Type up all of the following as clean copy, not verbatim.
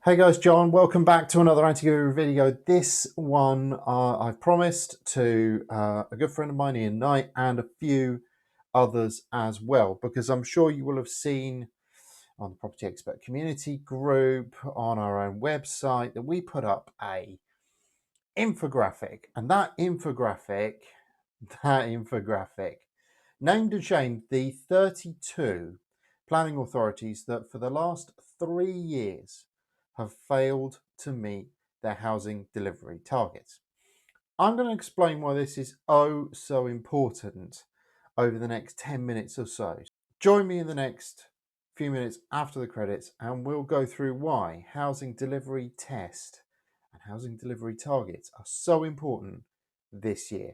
Hey guys, John, welcome back to another anti-guru video. This one I've promised to a good friend of mine, Ian Knight, and a few others as well, because I'm sure you will have seen on the Property Expert Community group, on our own website, that we put up a infographic, and that infographic named and shamed the 32 planning authorities that for the last 3 years have failed to meet their housing delivery targets. I'm going to explain why this is oh so important over the next 10 minutes or so. Join me in the next few minutes after the credits and we'll go through why housing delivery test and housing delivery targets are so important this year.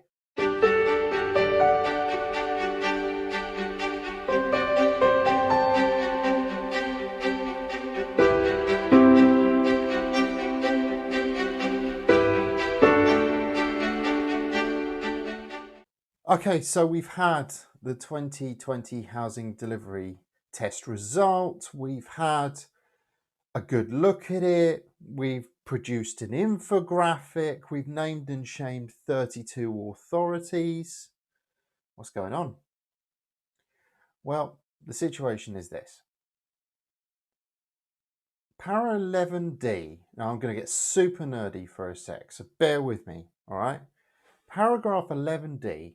Okay, so we've had the 2020 housing delivery test result. We've had a good look at it. We've produced an infographic. We've named and shamed 32 authorities. What's going on? Well, the situation is this. Para 11D, now I'm going to get super nerdy for a sec, so bear with me, all right? Paragraph 11D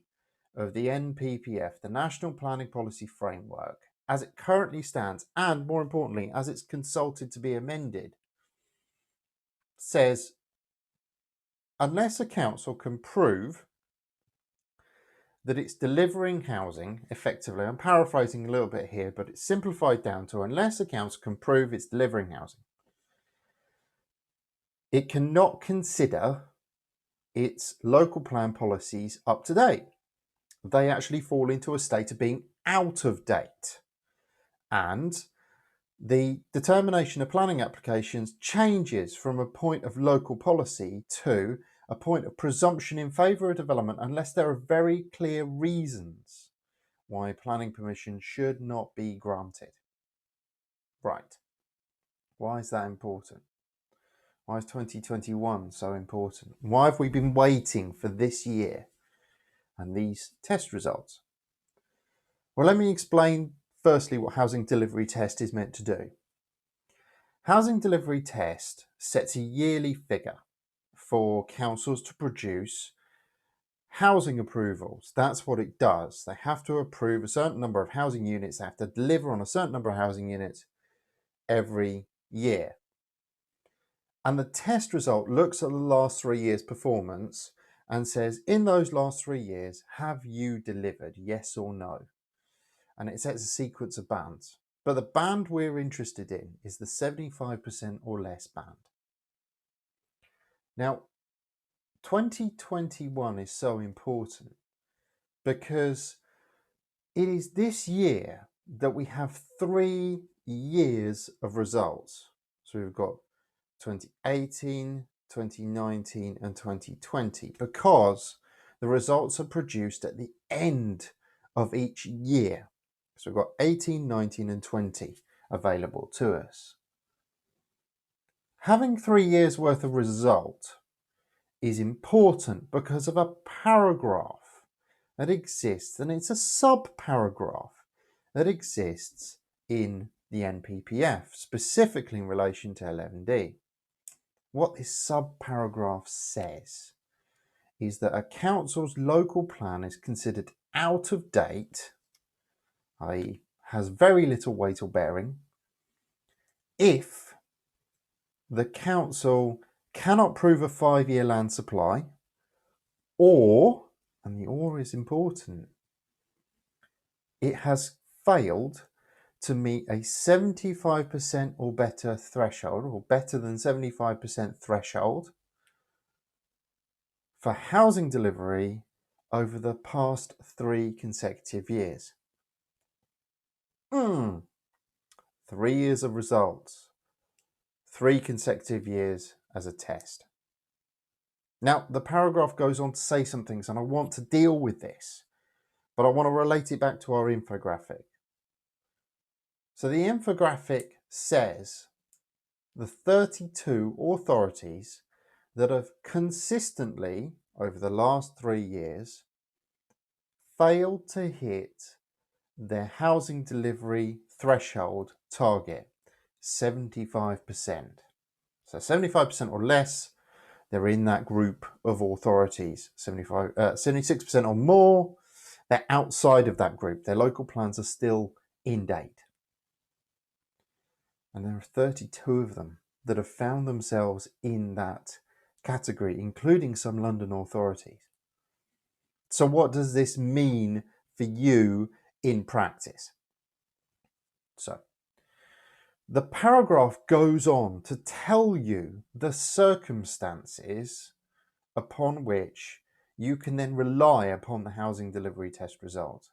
of the NPPF, the National Planning Policy Framework, as it currently stands, and more importantly, as it's consulted to be amended, says, unless a council can prove that it's delivering housing effectively, I'm paraphrasing a little bit here, but it's simplified down to unless a council can prove it's delivering housing, it cannot consider its local plan policies up to date. They actually fall into a state of being out of date. And the determination of planning applications changes from a point of local policy to a point of presumption in favour of development unless there are very clear reasons why planning permission should not be granted. Right. Why is that important? Why is 2021 so important? Why have we been waiting for this year and these test results? Well, let me explain firstly what housing delivery test is meant to do. Housing delivery test sets a yearly figure for councils to produce housing approvals. That's what it does. They have to approve a certain number of housing units. They have to deliver on a certain number of housing units every year. And the test result looks at the last 3 years' performance and says, in those last 3 years, have you delivered, yes or no? And it sets a sequence of bands. But the band we're interested in is the 75% or less band. Now, 2021 is so important because it is this year that we have 3 years of results. So we've got 2018, 2019 and 2020 because the results are produced at the end of each year. So we've got 18, 19 and 20 available to us. Having 3 years worth of result is important because of a paragraph that exists, and it's a sub-paragraph that exists in the NPPF, specifically in relation to 11D. What this sub-paragraph says is that a council's local plan is considered out of date, i.e. has very little weight or bearing, if the council cannot prove a 5-year land supply, or, and the or is important, it has failed to meet a 75% or better threshold, or better than 75% threshold for housing delivery over the past 3 consecutive years. 3 years of results, 3 consecutive years as a test. Now, the paragraph goes on to say some things, and I want to deal with this, but I want to relate it back to our infographic. So the infographic says the 32 authorities that have consistently, over the last 3 years, failed to hit their housing delivery threshold target, 75%. So 75% or less, they're in that group of authorities. 76% or more, they're outside of that group. Their local plans are still in date. And there are 32 of them that have found themselves in that category, including some London authorities. So what does this mean for you in practice? So the paragraph goes on to tell you the circumstances upon which you can then rely upon the housing delivery test result.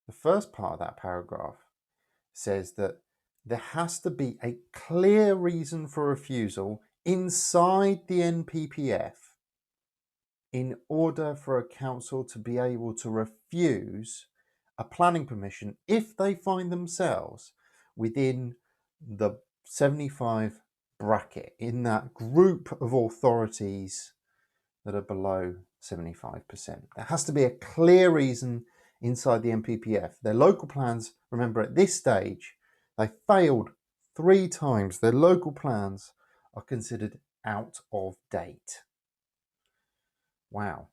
The first part of that paragraph says that there has to be a clear reason for refusal inside the NPPF in order for a council to be able to refuse a planning permission if they find themselves within the 75 bracket, in that group of authorities that are below 75%. There has to be a clear reason inside the NPPF. Their local plans, remember at this stage, they failed 3 times. Their local plans are considered out of date. Wow.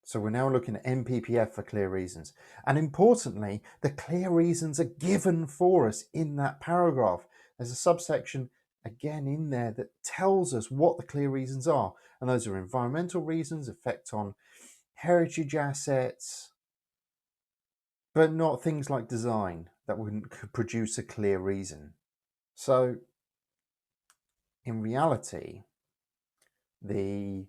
So we're now looking at NPPF for clear reasons. And importantly, the clear reasons are given for us in that paragraph. There's a subsection again in there that tells us what the clear reasons are. And those are environmental reasons, effect on heritage assets, but not things like design that wouldn't produce a clear reason. So in reality, the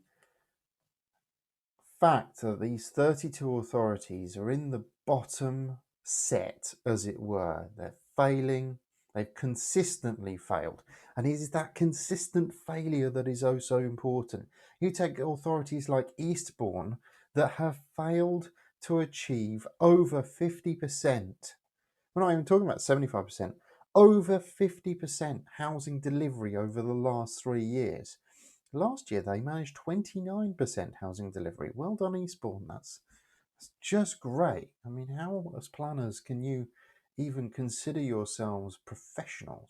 fact that these 32 authorities are in the bottom set, as it were, they're failing, they've consistently failed. And it is that consistent failure that is oh so important. You take authorities like Eastbourne that have failed to achieve over 50%. We're not even talking about 75%, over 50% housing delivery over the last 3 years. Last year, they managed 29% housing delivery. Well done, Eastbourne. That's just great. I mean, how, as planners, can you even consider yourselves professionals?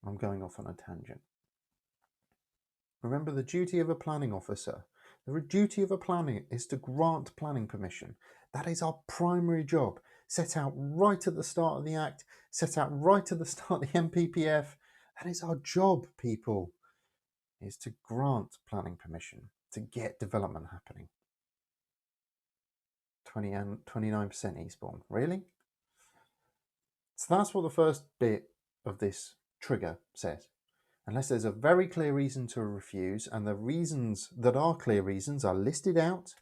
I'm going off on a tangent. Remember, the duty of a planning officer, the duty of a planning is to grant planning permission. That is our primary job, set out right at the start of the Act, set out right at the start of the NPPF. That is our job, people, is to grant planning permission, to get development happening. 29% Eastbourne, really? So that's what the first bit of this trigger says. Unless there's a very clear reason to refuse, and the reasons that are clear reasons are listed out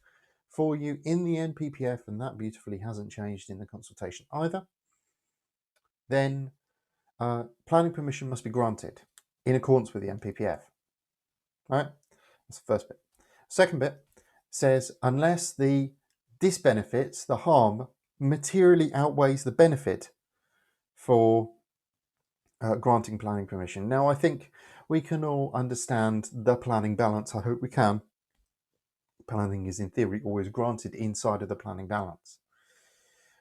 for you in the NPPF, and that beautifully hasn't changed in the consultation either, then planning permission must be granted in accordance with the NPPF. Right? That's the first bit. Second bit says, unless the disbenefits, the harm, materially outweighs the benefit for granting planning permission. Now, I think we can all understand the planning balance. I hope we can. Planning is, in theory, always granted inside of the planning balance.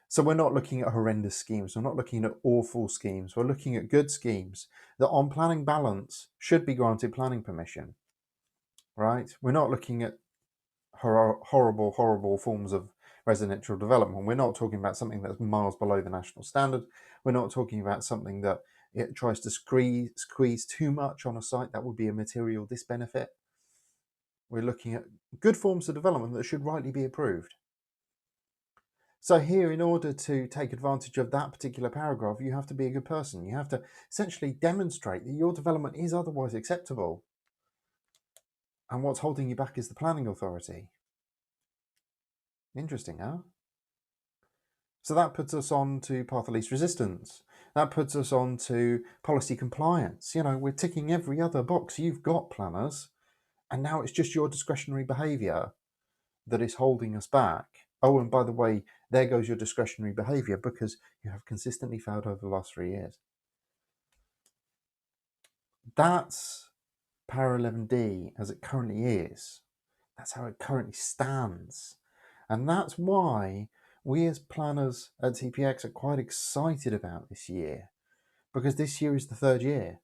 So we're not looking at horrendous schemes. We're not looking at awful schemes. We're looking at good schemes that on planning balance should be granted planning permission. Right? We're not looking at horrible forms of residential development. We're not talking about something that's miles below the national standard. We're not talking about something that it tries to squeeze too much on a site. That would be a material disbenefit. We're looking at good forms of development that should rightly be approved. So here, in order to take advantage of that particular paragraph, you have to be a good person. You have to essentially demonstrate that your development is otherwise acceptable. And what's holding you back is the planning authority. Interesting, huh? So that puts us on to path of least resistance. That puts us on to policy compliance. You know, we're ticking every other box you've got, planners, and now it's just your discretionary behaviour that is holding us back. Oh, and by the way, there goes your discretionary behaviour because you have consistently failed over the last 3 years. That's Para 11D as it currently is. That's how it currently stands. And that's why we as planners at TPX are quite excited about this year, because this year is the third year.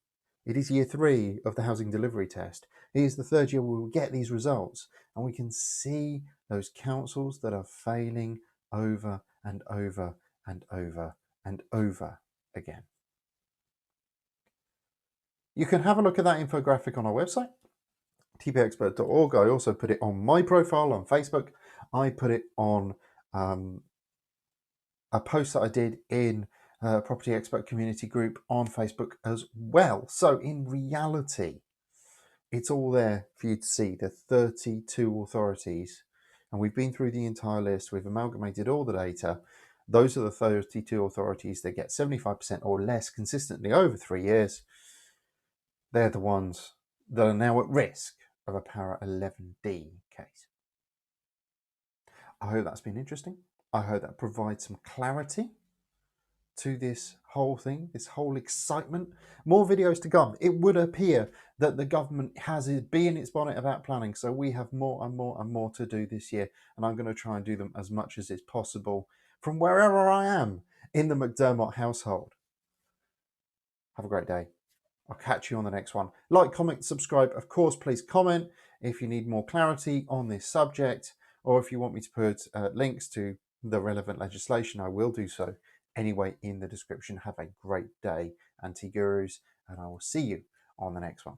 It is year 3 of the housing delivery test. It is the third year where we get these results, and we can see those councils that are failing over and over and over and over again. You can have a look at that infographic on our website, tpexpert.org. I also put it on my profile on Facebook. I put it on a post that I did in Property Expert Community Group on Facebook as well. So in reality, it's all there for you to see, the 32 authorities. And we've been through the entire list. We've amalgamated all the data. Those are the 32 authorities that get 75% or less consistently over 3 years. They're the ones that are now at risk of a Para 11D case. I hope that's been interesting. I hope that provides some clarity to this whole thing, this whole excitement. More videos to come. It would appear that the government has it bee in its bonnet about planning, so we have more and more and more to do this year, and I'm going to try and do them as much as is possible from wherever I am in the McDermott household. Have a great day. I'll catch you on the next one. Like, comment, subscribe. Of course, please comment if you need more clarity on this subject, or if you want me to put links to the relevant legislation, I will do so anyway in the description. Have a great day, anti-gurus, and I will see you on the next one.